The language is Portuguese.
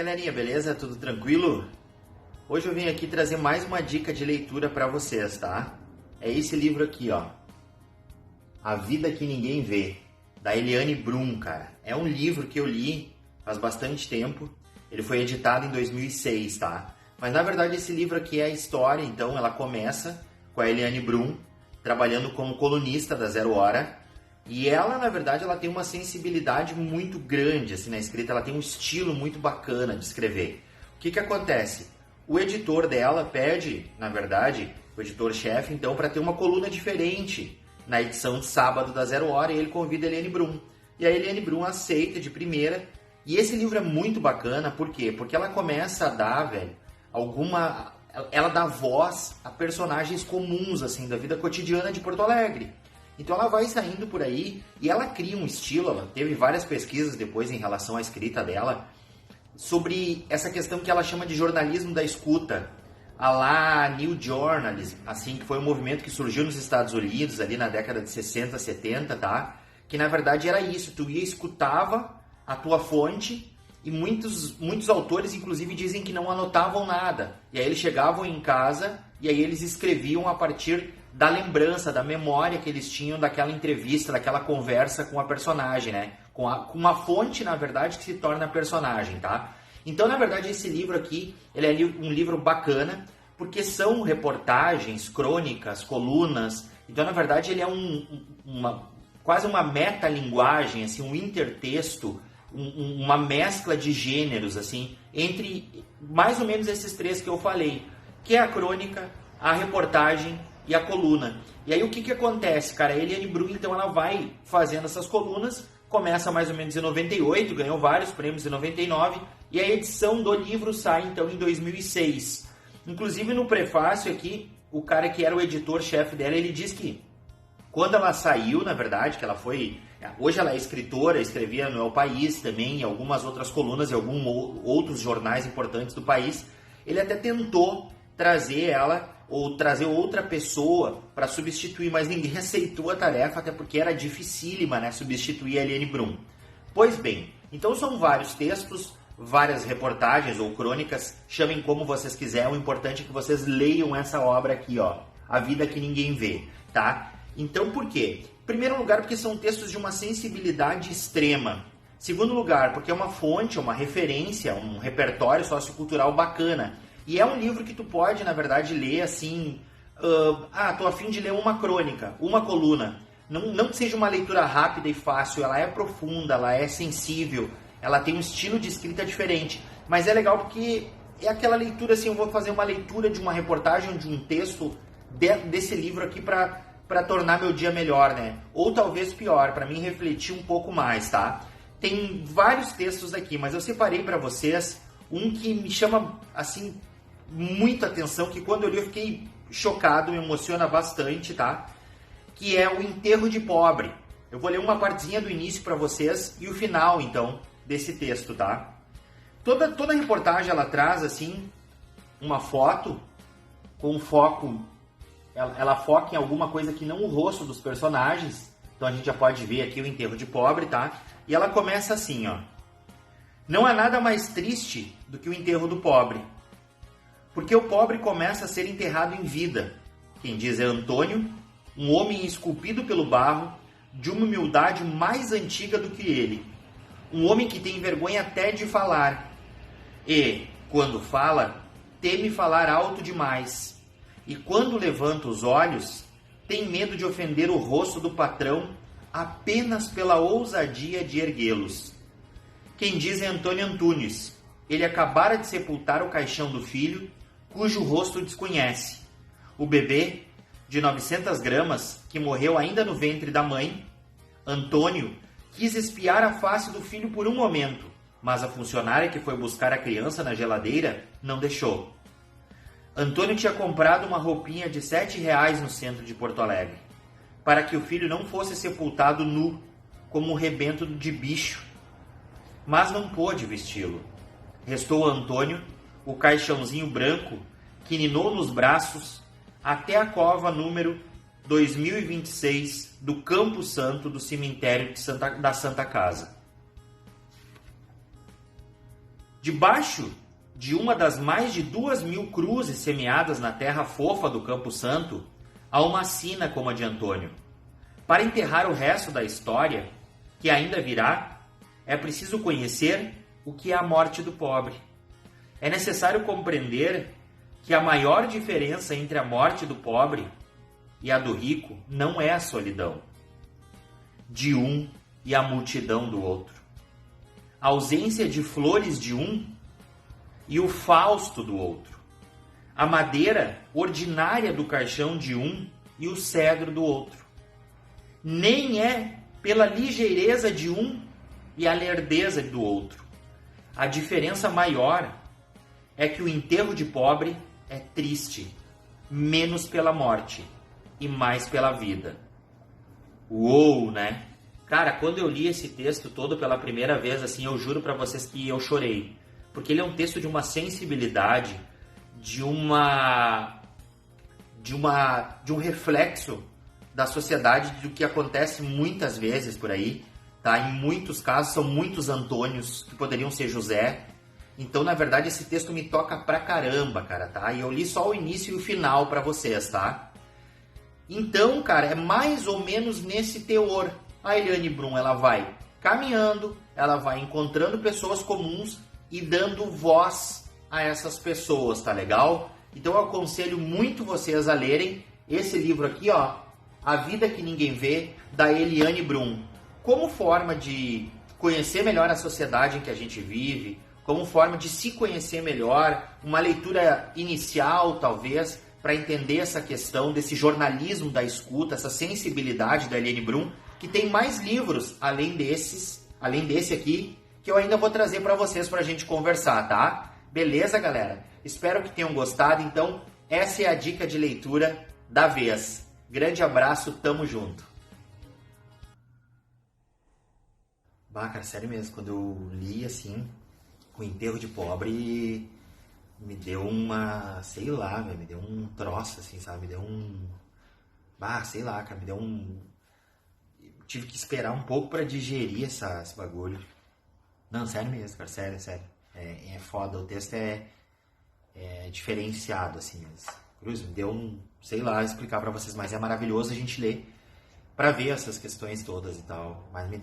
galerinha, beleza? Tudo tranquilo? Hoje eu vim aqui trazer mais uma dica de leitura para vocês, tá? É esse livro aqui, ó. A Vida que Ninguém Vê, da Eliane Brum, cara. É um livro que eu li faz bastante tempo. Ele foi editado em 2006, tá? Mas na verdade esse livro aqui é a história, então ela começa com a Eliane Brum trabalhando como colunista da Zero Hora. E ela, na verdade, ela tem uma sensibilidade muito grande assim, na escrita, ela tem um estilo muito bacana de escrever. O que acontece? O editor dela pede, na verdade, o editor-chefe, então, para ter uma coluna diferente na edição de sábado da Zero Hora, e ele convida a Eliane Brum. E a Eliane Brum aceita de primeira, e esse livro é muito bacana, por quê? Porque ela começa a dar, velho, ela dá voz a personagens comuns, assim, da vida cotidiana de Porto Alegre. Então ela vai saindo por aí e ela cria um estilo, ela teve várias pesquisas depois em relação à escrita dela, sobre essa questão que ela chama de jornalismo da escuta, a lá New Journalism, assim, que foi um movimento que surgiu nos Estados Unidos ali na década de 60, 70, tá? Que na verdade era isso, tu escutava a tua fonte e muitos autores inclusive dizem que não anotavam nada. E aí eles chegavam em casa e aí eles escreviam a partir da lembrança, da memória que eles tinham daquela entrevista, daquela conversa com a personagem, né? Com uma fonte, na verdade, que se torna personagem, tá? Então, na verdade, esse livro aqui, ele é um livro bacana, porque são reportagens, crônicas, colunas. Então, na verdade, ele é quase uma metalinguagem, assim, um intertexto, uma mescla de gêneros, assim, entre mais ou menos esses três que eu falei, que é a crônica, a reportagem e a coluna. E aí o que acontece, cara? A Eliane Brum, então, ela vai fazendo essas colunas, começa mais ou menos em 98, ganhou vários prêmios em 99, e a edição do livro sai, então, em 2006. Inclusive, no prefácio aqui, o cara que era o editor-chefe dela, ele diz que quando ela saiu, na verdade, que ela foi... Hoje ela é escritora, escrevia no El País também, em algumas outras colunas e alguns outros jornais importantes do país. Ele até tentou trazer ela ou trazer outra pessoa para substituir, mas ninguém aceitou a tarefa, até porque era dificílima, né, substituir a Eliane Brum. Pois bem, então são vários textos, várias reportagens ou crônicas, chamem como vocês quiserem, o importante é que vocês leiam essa obra aqui, ó, A Vida que Ninguém Vê, tá? Então por quê? Em primeiro lugar, porque são textos de uma sensibilidade extrema. Segundo lugar, porque é uma fonte, uma referência, um repertório sociocultural bacana. E é um livro que tu pode, na verdade, ler assim... tô a fim de ler uma crônica, uma coluna. Não que seja uma leitura rápida e fácil, ela é profunda, ela é sensível, ela tem um estilo de escrita diferente. Mas é legal porque é aquela leitura, assim, eu vou fazer uma leitura de uma reportagem, de um texto desse livro aqui para tornar meu dia melhor, né? Ou talvez pior, para mim refletir um pouco mais, tá? Tem vários textos aqui, mas eu separei para vocês um que me chama, assim, muita atenção, que quando eu li eu fiquei chocado, me emociona bastante, tá? Que é O Enterro de Pobre. Eu vou ler uma partezinha do início para vocês e o final, então, desse texto, tá? Toda reportagem ela traz, assim, uma foto com foco, ela foca em alguma coisa que não o rosto dos personagens. Então a gente já pode ver aqui o enterro de pobre, tá? E ela começa assim, ó. Não há nada mais triste do que o enterro do pobre, porque o pobre começa a ser enterrado em vida. Quem diz é Antônio, um homem esculpido pelo barro, de uma humildade mais antiga do que ele. Um homem que tem vergonha até de falar. E, quando fala, teme falar alto demais. E quando levanta os olhos, tem medo de ofender o rosto do patrão apenas pela ousadia de erguê-los. Quem diz é Antônio Antunes. Ele acabara de sepultar o caixão do filho, cujo rosto desconhece. O bebê, de 900 gramas, que morreu ainda no ventre da mãe. Antônio quis espiar a face do filho por um momento, mas a funcionária que foi buscar a criança na geladeira não deixou. Antônio tinha comprado uma roupinha de R$7 no centro de Porto Alegre, para que o filho não fosse sepultado nu, como um rebento de bicho. Mas não pôde vesti-lo. Restou a Antônio o caixãozinho branco que ninou nos braços até a cova número 2026 do Campo Santo do cemitério da Santa Casa. Debaixo de uma das mais de 2.000 cruzes semeadas na terra fofa do Campo Santo, há uma sina como a de Antônio. Para enterrar o resto da história, que ainda virá, é preciso conhecer o que é a morte do pobre. É necessário compreender que a maior diferença entre a morte do pobre e a do rico não é a solidão de um e a multidão do outro, a ausência de flores de um e o fausto do outro, a madeira ordinária do caixão de um e o cedro do outro. Nem é pela ligeireza de um e a lerdeza do outro. A diferença maior é que o enterro de pobre é triste, menos pela morte e mais pela vida. Uou, né? Cara, quando eu li esse texto todo pela primeira vez, assim, eu juro pra vocês que eu chorei. Porque ele é um texto de uma sensibilidade, de um reflexo da sociedade, do que acontece muitas vezes por aí, tá? Em muitos casos são muitos Antônios que poderiam ser José. Então, na verdade, esse texto me toca pra caramba, cara, tá? E eu li só o início e o final pra vocês, tá? Então, cara, é mais ou menos nesse teor. A Eliane Brum, ela vai caminhando, ela vai encontrando pessoas comuns e dando voz a essas pessoas, tá legal? Então, eu aconselho muito vocês a lerem esse livro aqui, ó, A Vida que Ninguém Vê, da Eliane Brum. Como forma de conhecer melhor a sociedade em que a gente vive, como forma de se conhecer melhor, uma leitura inicial, talvez, para entender essa questão desse jornalismo da escuta, essa sensibilidade da Eliane Brum, que tem mais livros além desse aqui, que eu ainda vou trazer para vocês para a gente conversar, tá? Beleza, galera? Espero que tenham gostado. Então, essa é a dica de leitura da vez. Grande abraço, tamo junto. Bah, cara, sério mesmo, quando eu li, assim, o enterro de pobre, me deu uma, sei lá, velho, me deu um troço, assim, sabe? Me deu um... bah, sei lá, cara, me deu um... tive que esperar um pouco pra digerir esse bagulho. Não, sério mesmo, cara, sério, sério. É foda, o texto é diferenciado, assim, mas... Cruz, me deu um... sei lá explicar pra vocês, mas é maravilhoso a gente ler pra ver essas questões todas e tal. Mas me...